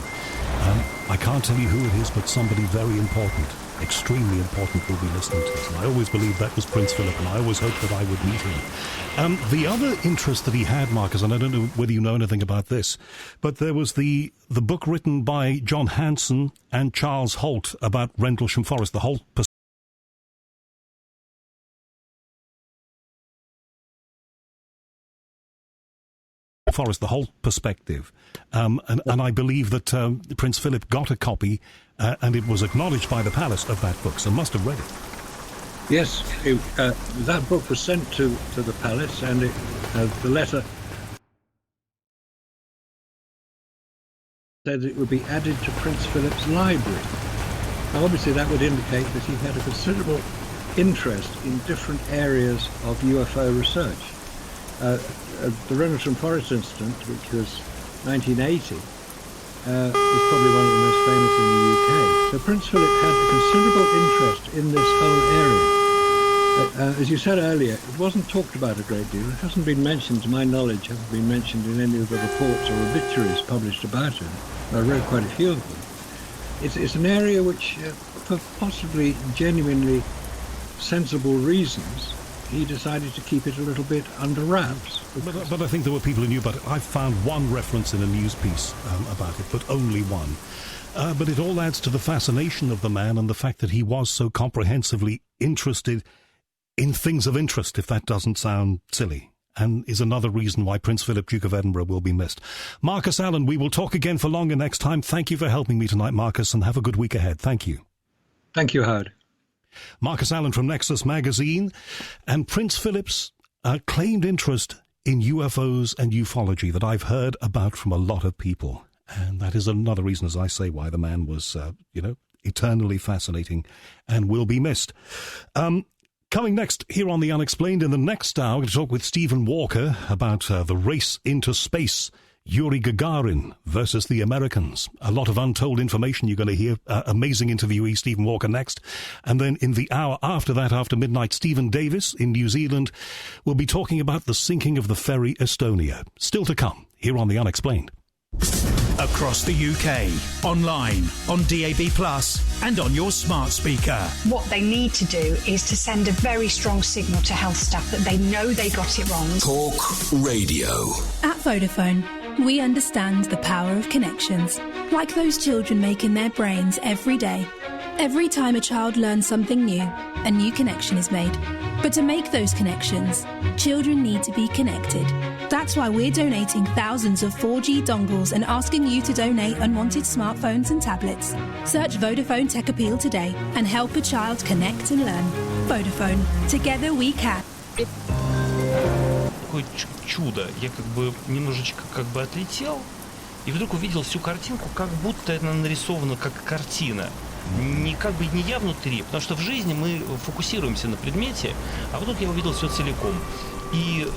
I can't tell you who it is, but somebody very important, extremely important, will be listening to this. And I always believed that was Prince Philip, and I always hoped that I would meet him. The other interest that he had, Marcus, and I don't know whether you know anything about this, but there was the book written by John Hanson and Charles Holt about Rendlesham Forest, the Holt perspective. And I believe that Prince Philip got a copy and it was acknowledged by the palace of that book, so must have read it. Yes, that book was sent to the palace, and the letter said it would be added to Prince Philip's library. Now, obviously that would indicate that he had a considerable interest in different areas of UFO research. The Rendlesham Forest incident, which was 1980, was probably one of the most famous in the UK. So Prince Philip had a considerable interest in this whole area. As you said earlier, it wasn't talked about a great deal. It hasn't been mentioned, to my knowledge, hasn't been mentioned in any of the reports or obituaries published about him. I read quite a few of them. It's an area which, for possibly genuinely sensible reasons, he decided to keep it a little bit under wraps. But I think there were people who knew about it. I found one reference in a news piece about it, but only one. But it all adds to the fascination of the man and the fact that he was so comprehensively interested in things of interest, if that doesn't sound silly, and is another reason why Prince Philip, Duke of Edinburgh, will be missed. Marcus Allen, we will talk again for longer next time. Thank you for helping me tonight, Marcus, and have a good week ahead. Thank you. Thank you, Howard. Marcus Allen from Nexus Magazine. And Prince Philip's claimed interest in UFOs and ufology that I've heard about from a lot of people. And that is another reason, as I say, why the man was, eternally fascinating and will be missed. Coming next here on The Unexplained, in the next hour, we're going to talk with Stephen Walker about the race into space. Yuri Gagarin versus the Americans. A lot of untold information you're going to hear. Amazing interviewee Stephen Walker next. And then in the hour after that, after midnight, Stephen Davis in New Zealand will be talking about the sinking of the ferry Estonia. Still to come here on The Unexplained. Across the UK, online, on DAB+, and on your smart speaker. What they need to do is to send a very strong signal to health staff that they know they got it wrong. Talk Radio. At Vodafone, we understand the power of connections, like those children make in their brains every day. Every time a child learns something new, a new connection is made. But to make those connections, children need to be connected. That's why we're donating thousands of 4G dongles and asking you to donate unwanted smartphones and tablets. Search Vodafone Tech Appeal today and help a child connect and learn. Vodafone. Together we can. Такое чудо. Я немножечко отлетел и вдруг увидел всю картинку, как будто это нарисовано как картина. Не я внутри, потому что в жизни мы фокусируемся на предмете, а вдруг я увидел все целиком. И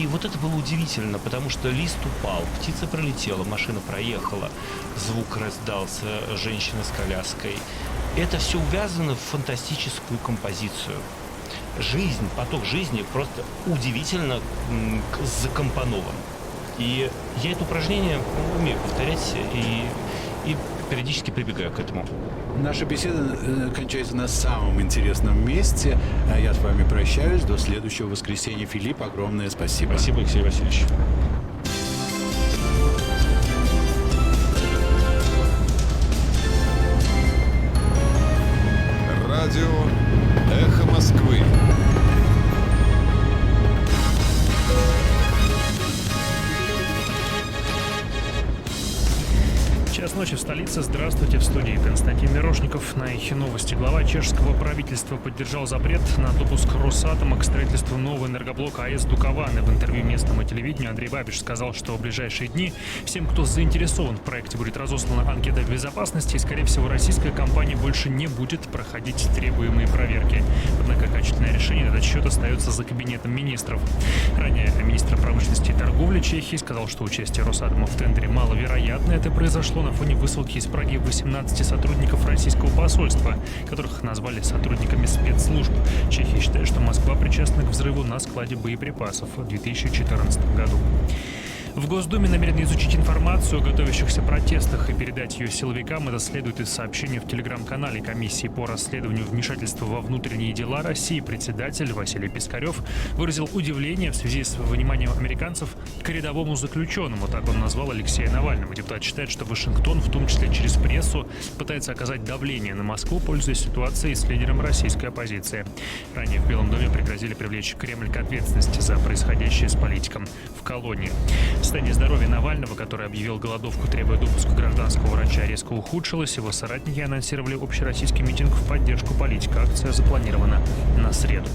вот это было удивительно, потому что лист упал, птица пролетела, машина проехала, звук раздался, женщина с коляской. Это все увязано в фантастическую композицию. Жизнь, поток жизни просто удивительно закомпонован. И я это упражнение умею повторять и периодически прибегаю к этому. Наша беседа кончается на самом интересном месте. Я с вами прощаюсь. До следующего воскресенья. Филипп, огромное спасибо. Спасибо, Алексей Васильевич. ночи в столице. Здравствуйте, в студии Константин Мирошников. На «Эхе новости». Глава чешского правительства поддержал запрет на допуск Росатома к строительству нового энергоблока АЭС Дукованы. В интервью местному телевидению Андрей Бабиш сказал, что в ближайшие дни всем, кто заинтересован в проекте, будет разослана анкета безопасности, и, скорее всего, российская компания больше не будет проходить требуемые проверки. Однако окончательное решение на этот счет остается за кабинетом министров. Ранее министр промышленности и торговли Чехии сказал, что участие Росатома в тендере маловероятно. Это произошло на фоне высылки из Праги 18 сотрудников российского посольства, которых назвали сотрудниками спецслужб. Чехия считает, что Москва причастна к взрыву на складе боеприпасов в 2014 году. В Госдуме намерены изучить информацию о готовящихся протестах и передать ее силовикам. Это следует из сообщения в телеграм-канале Комиссии по расследованию вмешательства во внутренние дела России. Председатель Василий Пискарев выразил удивление в связи с вниманием американцев к рядовому заключенному. Так он назвал Алексея Навального. Депутат считает, что Вашингтон, в том числе через прессу, пытается оказать давление на Москву, пользуясь ситуацией с лидером российской оппозиции. Ранее в Белом доме пригрозили привлечь Кремль к ответственности за происходящее с политиком в колонии. Состояние здоровья Навального, который объявил голодовку, требуя допуска гражданского врача, резко ухудшилось. Его соратники анонсировали общероссийский митинг в поддержку политика. Акция запланирована на среду.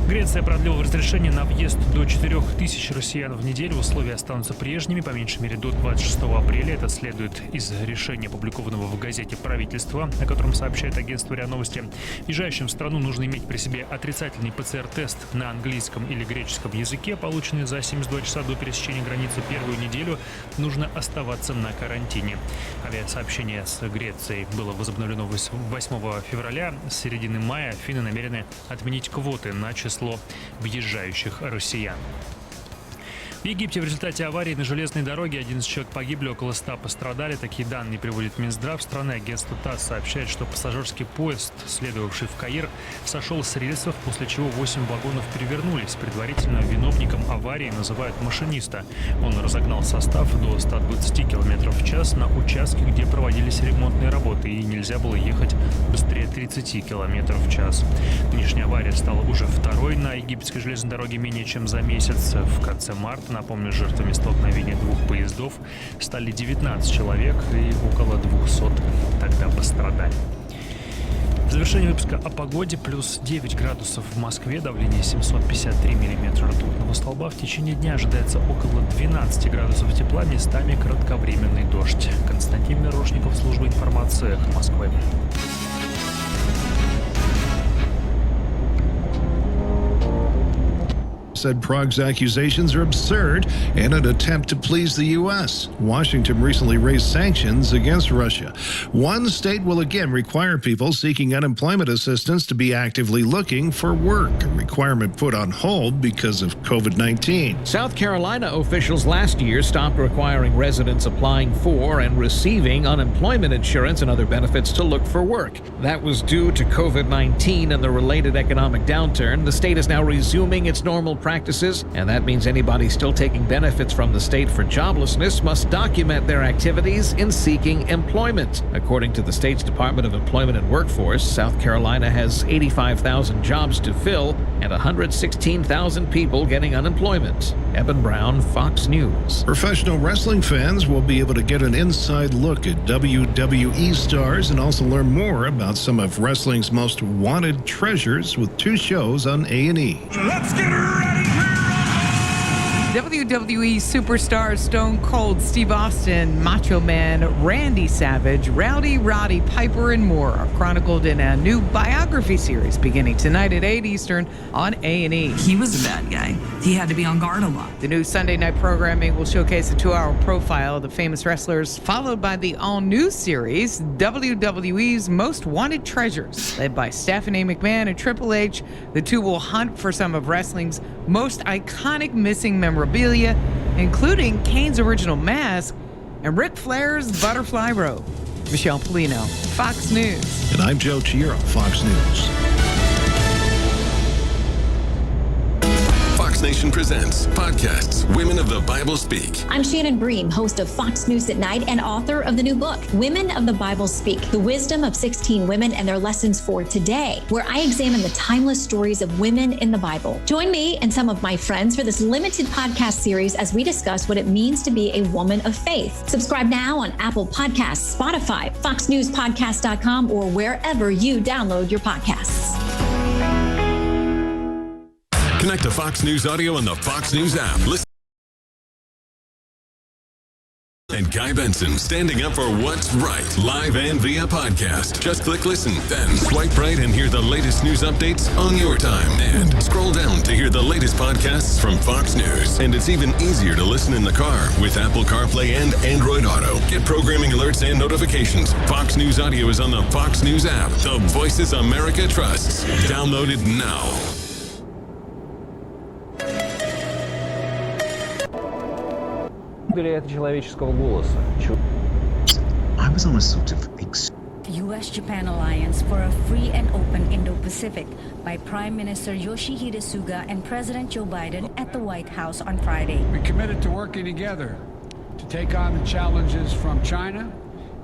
Греция продлила разрешение на въезд до 4000 россиян в неделю. Условия останутся прежними, по меньшей мере, до 26 апреля. Это следует из решения, опубликованного в газете «Правительство», о котором сообщает агентство РИА Новости. Въезжающим в страну нужно иметь при себе отрицательный ПЦР-тест на английском или греческом языке, полученный за 72 часа до пересечения границы. Первую неделю нужно оставаться на карантине. Авиасообщение с Грецией было возобновлено 8 февраля. С середины мая финны намерены отменить квоты на число въезжающих россиян. В Египте в результате аварии на железной дороге 11 человек погибли, около 100 пострадали. Такие данные приводит Минздрав страны. Агентство ТАСС сообщает, что пассажирский поезд, следовавший в Каир, сошел с рельсов, после чего 8 вагонов перевернулись. Предварительно виновником аварии называют машиниста. Он разогнал состав до 120 км в час на участке, где проводились ремонтные работы, и нельзя было ехать быстрее 30 км в час. Нынешняя авария стала уже второй на египетской железной дороге менее чем за месяц. В конце марта, напомню, жертвами столкновения двух поездов стали 19 человек, и около 200 тогда пострадали. В завершении выпуска о погоде. Плюс 9 градусов в Москве, давление 753 миллиметра ртутного столба. В течение дня ожидается около 12 градусов тепла, местами кратковременный дождь. Константин Мирошников, служба информации «Эхо Москвы». Said Prague's accusations are absurd and an attempt to please the U.S. Washington recently raised sanctions against Russia. One state will again require people seeking unemployment assistance to be actively looking for work, a requirement put on hold because of COVID-19. South Carolina officials last year stopped requiring residents applying for and receiving unemployment insurance and other benefits to look for work. That was due to COVID-19 and the related economic downturn. The state is now resuming its normal practices, and that means anybody still taking benefits from the state for joblessness must document their activities in seeking employment. According to the state's Department of Employment and Workforce, South Carolina has 85,000 jobs to fill and 116,000 people getting unemployment. Eben Brown, Fox News. Professional wrestling fans will be able to get an inside look at WWE stars and also learn more about some of wrestling's most wanted treasures with 2 shows on A&E. Let's get ready! WWE superstars Stone Cold Steve Austin, Macho Man Randy Savage, Rowdy Roddy Piper, and more are chronicled in a new biography series beginning tonight at 8 Eastern on A&E. He was a bad guy. He had to be on guard a lot. The new Sunday night programming will showcase a 2-hour profile of the famous wrestlers, followed by the all-new series, WWE's Most Wanted Treasures. Led by Stephanie McMahon and Triple H, the two will hunt for some of wrestling's most iconic missing memorabilia, including Kane's original mask and Ric Flair's butterfly robe. Michelle Polino, Fox News. And I'm Joe Chiaro, Fox News. Fox Nation presents podcasts Women of the Bible Speak. I'm Shannon Bream, host of Fox News at Night and author of the new book, Women of the Bible Speak, the wisdom of 16 women and their lessons for today, where I examine the timeless stories of women in the Bible. Join me and some of my friends for this limited podcast series as we discuss what it means to be a woman of faith. Subscribe now on Apple Podcasts, Spotify, FoxNewsPodcast.com, or wherever you download your podcasts. Connect to Fox News Audio on the Fox News app. Listen. And Guy Benson standing up for what's right, live and via podcast. Just click listen, then swipe right and hear the latest news updates on your time. And scroll down to hear the latest podcasts from Fox News. And it's even easier to listen in the car with Apple CarPlay and Android Auto. Get programming alerts and notifications. Fox News Audio is on the Fox News app. The voices America trusts. Download it now. человеческого голоса. I was almost sort of U.S.-Japan alliance for a free and open Indo-Pacific by Prime Minister Yoshihide Suga and President Joe Biden at the White House on Friday. We committed to working together to take on the challenges from China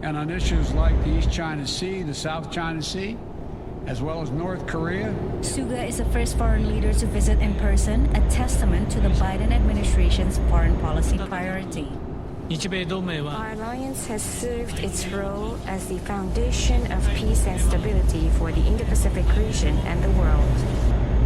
and on issues like the East China Sea, the South China Sea, as well as North Korea. Suga is the first foreign leader to visit in person, a testament to the Biden administration's foreign policy priority. Our alliance has served its role as the foundation of peace and stability for the Indo-Pacific region and the world.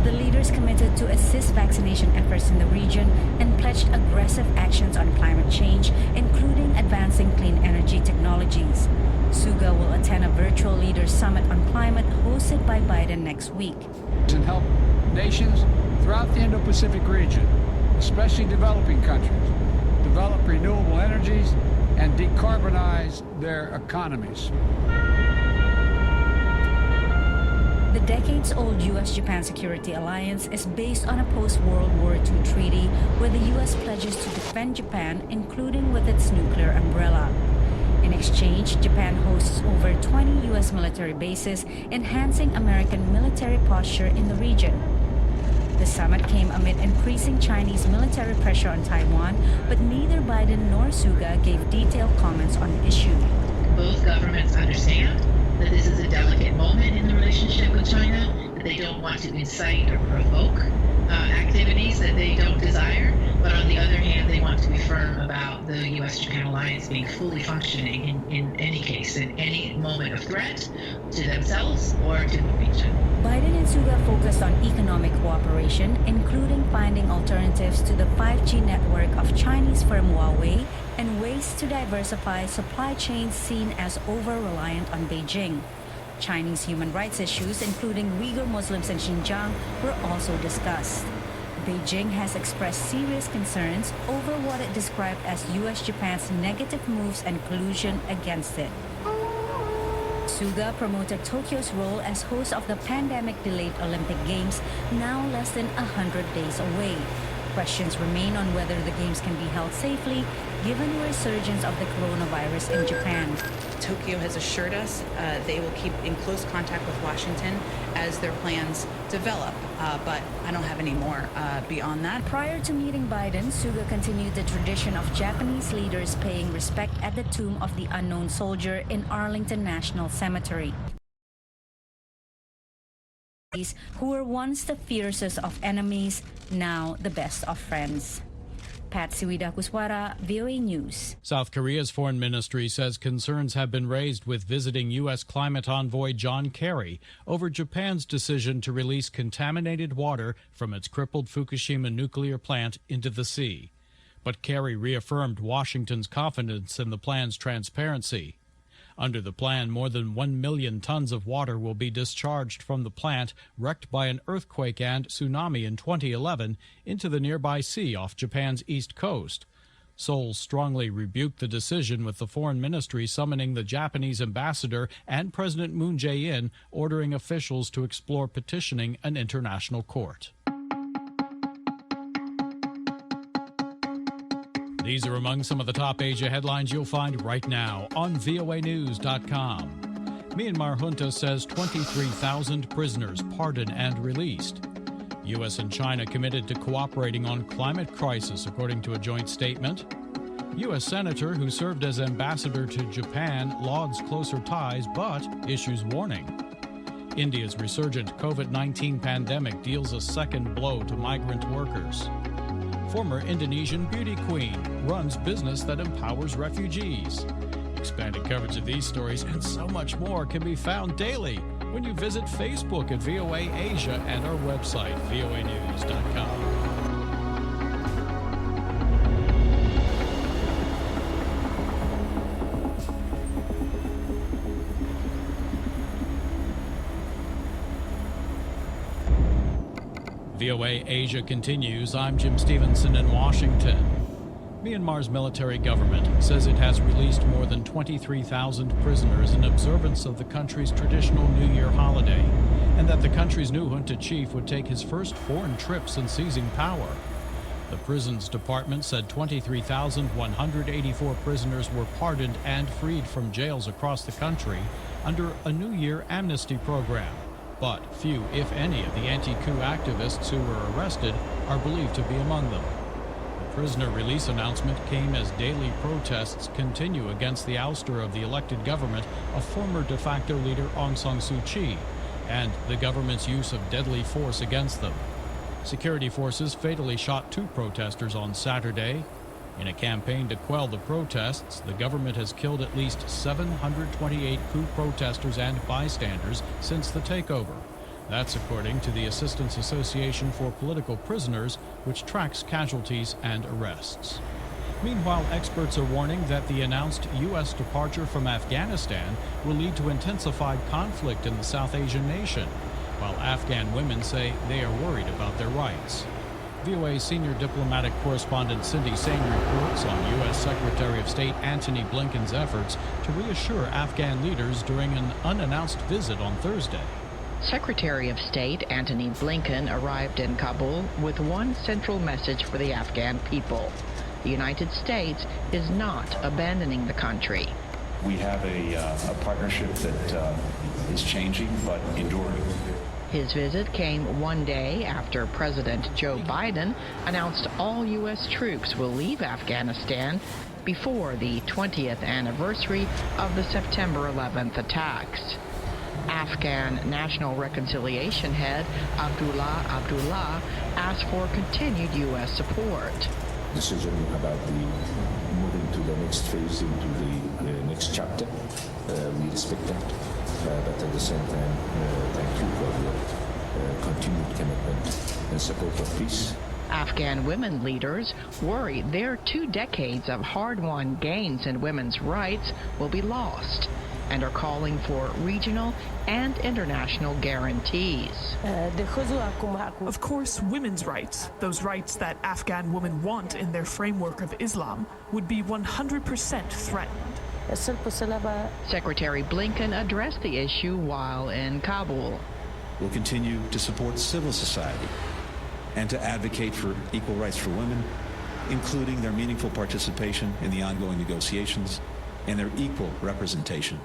The leaders committed to assist vaccination efforts in the region and pledged aggressive actions on climate change, including advancing clean energy technologies. Suga will attend a virtual leaders summit on climate hosted by Biden next week. And help nations throughout the Indo-Pacific region, especially developing countries, develop renewable energies and decarbonize their economies. The decades-old U.S.-Japan security alliance is based on a post-World War II treaty where the U.S. pledges to defend Japan, including with its nuclear umbrella. In exchange, Japan hosts over 20 U.S. military bases, enhancing American military posture in the region. The summit came amid increasing Chinese military pressure on Taiwan, but neither Biden nor Suga gave detailed comments on the issue. Both governments understand that this is a delicate moment in the relationship with China, that they don't want to incite or provoke activities that they don't desire, but on the other hand, they want to be firm about the U.S.-Japan alliance being fully functioning in any case, in any moment of threat to themselves or to the region. Biden and Suga focused on economic cooperation, including finding alternatives to the 5G network of Chinese firm Huawei and ways to diversify supply chains seen as over-reliant on Beijing. Chinese human rights issues, including Uyghur Muslims in Xinjiang, were also discussed. Beijing has expressed serious concerns over what it described as U.S.-Japan's negative moves and collusion against it. Suga promoted Tokyo's role as host of the pandemic-delayed Olympic Games, now less than 100 days away. Questions remain on whether the Games can be held safely, given the resurgence of the coronavirus in Japan. Tokyo has assured us they will keep in close contact with Washington as their plans develop, but I don't have any more beyond that. Prior to meeting Biden, Suga continued the tradition of Japanese leaders paying respect at the tomb of the unknown soldier in Arlington National Cemetery, who were once the fiercest of enemies, now the best of friends. Patsy Widakuswara, VOA News. South Korea's foreign ministry says concerns have been raised with visiting U.S. climate envoy John Kerry over Japan's decision to release contaminated water from its crippled Fukushima nuclear plant into the sea. But Kerry reaffirmed Washington's confidence in the plan's transparency. Under the plan, more than 1 million tons of water will be discharged from the plant wrecked by an earthquake and tsunami in 2011 into the nearby sea off Japan's east coast. Seoul strongly rebuked the decision, with the foreign ministry summoning the Japanese ambassador and President Moon Jae-in, ordering officials to explore petitioning an international court. These are among some of the top Asia headlines you'll find right now on voanews.com. Myanmar junta says 23,000 prisoners pardoned and released. U.S. and China committed to cooperating on climate crisis, according to a joint statement. U.S. Senator who served as ambassador to Japan lauds closer ties but issues warning. India's resurgent COVID-19 pandemic deals a second blow to migrant workers. Former Indonesian beauty queen runs business that empowers refugees. Expanded coverage of these stories and so much more can be found daily when you visit Facebook at VOA Asia and our website, voanews.com. VOA Asia continues. I'm Jim Stevenson in Washington. Myanmar's military government says it has released more than 23,000 prisoners in observance of the country's traditional New Year holiday, and that the country's new junta chief would take his first foreign trip since seizing power. The prisons department said 23,184 prisoners were pardoned and freed from jails across the country under a New Year amnesty program. But few, if any, of the anti-coup activists who were arrested are believed to be among them. The prisoner release announcement came as daily protests continue against the ouster of the elected government of former de facto leader Aung San Suu Kyi and the government's use of deadly force against them. Security forces fatally shot 2 protesters on Saturday. In a campaign to quell the protests, the government has killed at least 728 coup protesters and bystanders since the takeover. That's according to the Assistance Association for Political Prisoners, which tracks casualties and arrests. Meanwhile, experts are warning that the announced U.S. departure from Afghanistan will lead to intensified conflict in the South Asian nation, while Afghan women say they are worried about their rights. VOA senior diplomatic correspondent Cindy Sain reports on U.S. Secretary of State Antony Blinken's efforts to reassure Afghan leaders during an unannounced visit on Thursday. Secretary of State Antony Blinken arrived in Kabul with one central message for the Afghan people. The United States is not abandoning the country. We have a partnership that is changing but enduring. His visit came one day after President Joe Biden announced all U.S. troops will leave Afghanistan before the 20th anniversary of the September 11th attacks. Afghan National Reconciliation Head Abdullah Abdullah asked for continued U.S. support. Decision about the moving to the next phase into the next chapter, we respect that. But at the same time, thank you for your continued commitment and support of peace. Afghan women leaders worry their 2 decades of hard-won gains in women's rights will be lost and are calling for regional and international guarantees. Of course, women's rights, those rights that Afghan women want in their framework of Islam, would be 100% threatened. Secretary Blinken addressed the issue while in Kabul. We'll continue to support civil society and to advocate for equal rights for women, including their meaningful participation in the ongoing negotiations and their equal representation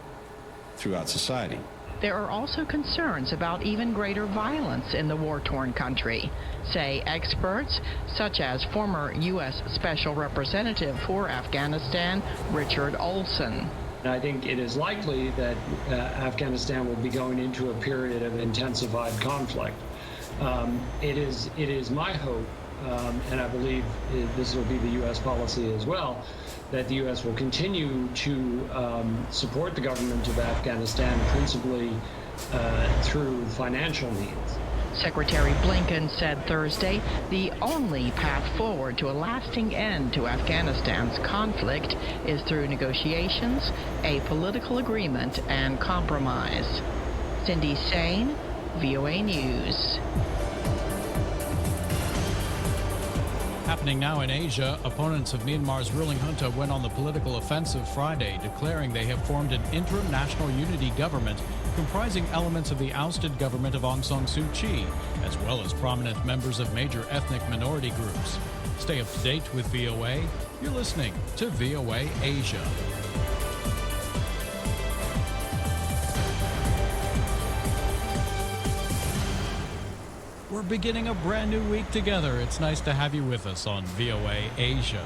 throughout society. There are also concerns about even greater violence in the war-torn country, say experts such as former U.S. Special Representative for Afghanistan, Richard Olson. I think it is likely that Afghanistan will be going into a period of intensified conflict. It is my hope, and I believe this will be the U.S. policy as well, that the U.S. will continue to support the government of Afghanistan, principally through financial means. Secretary Blinken said Thursday the only path forward to a lasting end to Afghanistan's conflict is through negotiations, a political agreement, and compromise. Cindy Sain, VOA News. Happening now in Asia, opponents of Myanmar's ruling junta went on the political offensive Friday, declaring they have formed an interim national unity government comprising elements of the ousted government of Aung San Suu Kyi, as well as prominent members of major ethnic minority groups. Stay up to date with VOA. You're listening to VOA Asia. We're beginning a brand new week together. It's nice to have you with us on VOA Asia.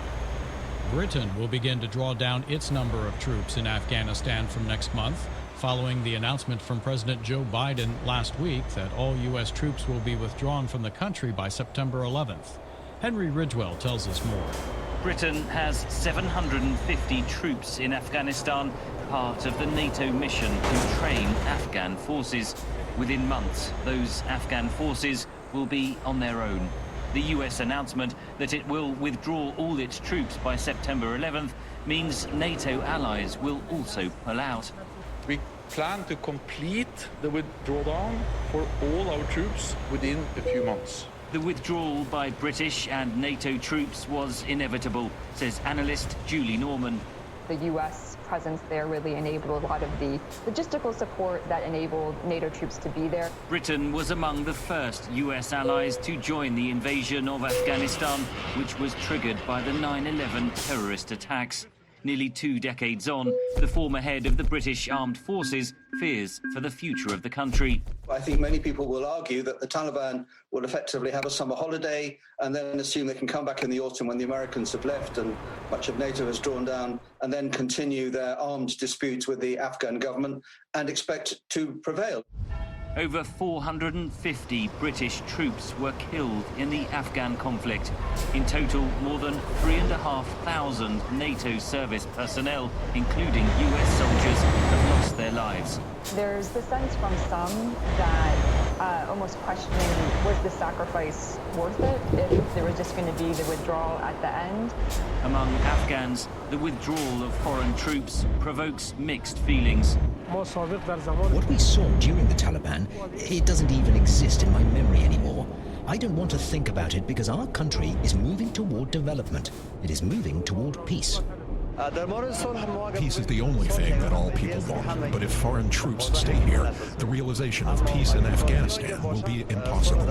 Britain will begin to draw down its number of troops in Afghanistan from next month, following the announcement from President Joe Biden last week that all U.S. troops will be withdrawn from the country by September 11th. Henry Ridgwell tells us more. Britain has 750 troops in Afghanistan, part of the NATO mission to train Afghan forces. Within months, those Afghan forces will be on their own. The US announcement that it will withdraw all its troops by September 11th means NATO allies will also pull out. We plan to complete the withdrawal for all our troops within a few months. The withdrawal by British and NATO troops was inevitable, says analyst Julie Norman. The U.S. presence there really enabled a lot of the logistical support that enabled NATO troops to be there. Britain was among the first US allies to join the invasion of Afghanistan, which was triggered by the 9/11 terrorist attacks. Nearly 2 decades on, the former head of the British Armed Forces fears for the future of the country. I think many people will argue that the Taliban will effectively have a summer holiday and then assume they can come back in the autumn when the Americans have left and much of NATO has drawn down, and then continue their armed disputes with the Afghan government and expect to prevail. Over 450 British troops were killed in the Afghan conflict. In total, more than 3,500 NATO service personnel, including US soldiers, have lost their lives. There's the sense from some that almost questioning, was the sacrifice worth it if there was just going to be the withdrawal at the end? Among Afghans, the withdrawal of foreign troops provokes mixed feelings. What we saw during the Taliban, it doesn't even exist in my memory anymore. I don't want to think about it because our country is moving toward development. It is moving toward peace. Peace is the only thing that all people want. But if foreign troops stay here, the realization of peace in Afghanistan will be impossible.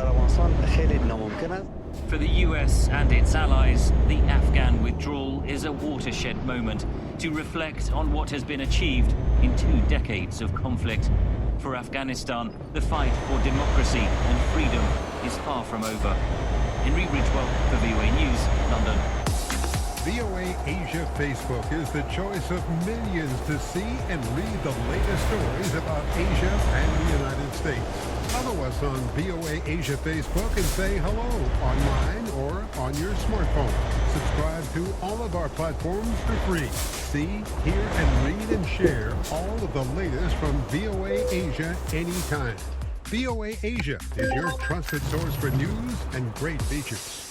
For the US and its allies, the Afghan withdrawal is a watershed moment to reflect on what has been achieved in 2 decades of conflict. For Afghanistan, the fight for democracy and freedom is far from over. Henry Ridgwell for VOA News, London. VOA Asia Facebook is the choice of millions to see and read the latest stories about Asia and the United States. Follow us on VOA Asia Facebook and say hello online or on your smartphone. Subscribe to all of our platforms for free. See, hear, and read and share all of the latest from VOA Asia anytime. VOA Asia is your trusted source for news and great features.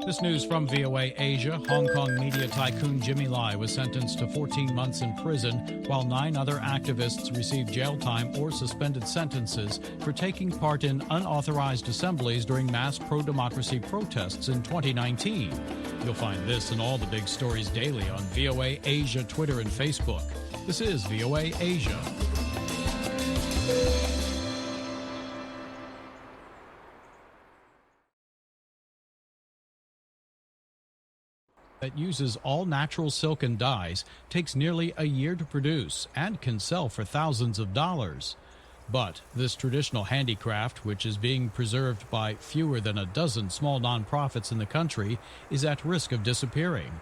This news from VOA Asia. Hong Kong media tycoon Jimmy Lai was sentenced to 14 months in prison, while 9 other activists received jail time or suspended sentences for taking part in unauthorized assemblies during mass pro-democracy protests in 2019. You'll find this and all the big stories daily on VOA Asia, Twitter, and Facebook. This is VOA Asia. That uses all natural silk and dyes takes nearly a year to produce and can sell for thousands of dollars. But this traditional handicraft, which is being preserved by fewer than a dozen small nonprofits in the country, is at risk of disappearing.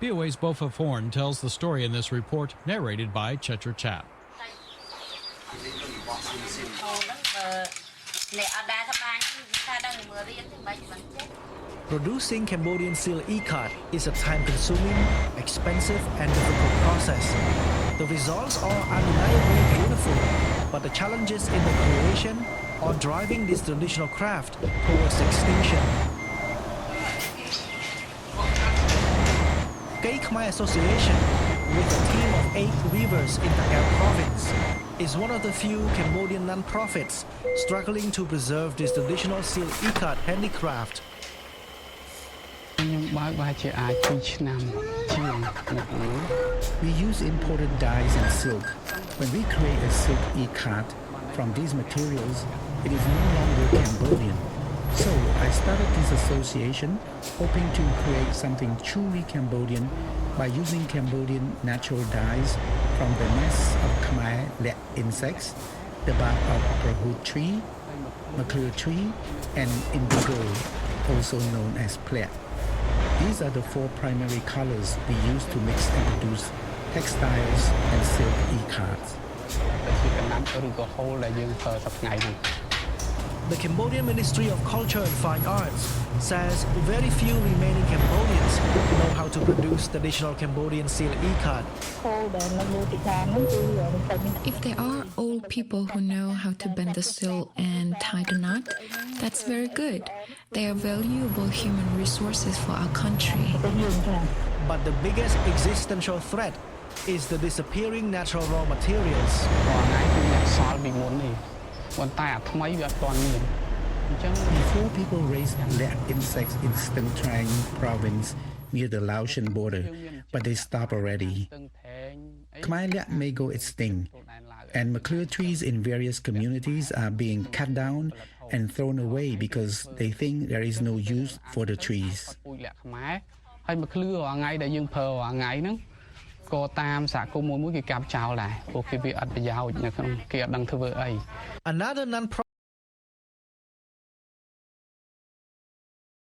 VOA's Bofa Horn tells the story in this report, narrated by Chetra Chap. Producing Cambodian seal e-card is a time-consuming, expensive, and difficult process. The results are undeniably beautiful, but the challenges in the creation are driving this traditional craft towards extinction. Gay Khmer Association, with a team of 8 weavers in Takeo province, is one of the few Cambodian non-profits struggling to preserve this traditional seal e-card handicraft. We use imported dyes and silk. When we create a silk e-card from these materials, it is no longer Cambodian. So I started this association, hoping to create something truly Cambodian by using Cambodian natural dyes from the nests of Khmer Let insects, the bark of Prahut tree, Maclure tree, and Indigo, also known as plait. These are the 4 primary colors we use to mix and produce textiles and silk e-cards. The Cambodian Ministry of Culture and Fine Arts says very few remaining Cambodians know how to produce traditional Cambodian seal e-card. If there are old people who know how to bend the silk and tie the knot, that's very good. They are valuable human resources for our country. But the biggest existential threat is the disappearing natural raw materials. Before people raised Let insects in Steng Trang province near the Laotian border, but they stopped already. Khmer Let may go extinct, and Maclure trees in various communities are being cut down and thrown away because they think there is no use for the trees. Another non-profit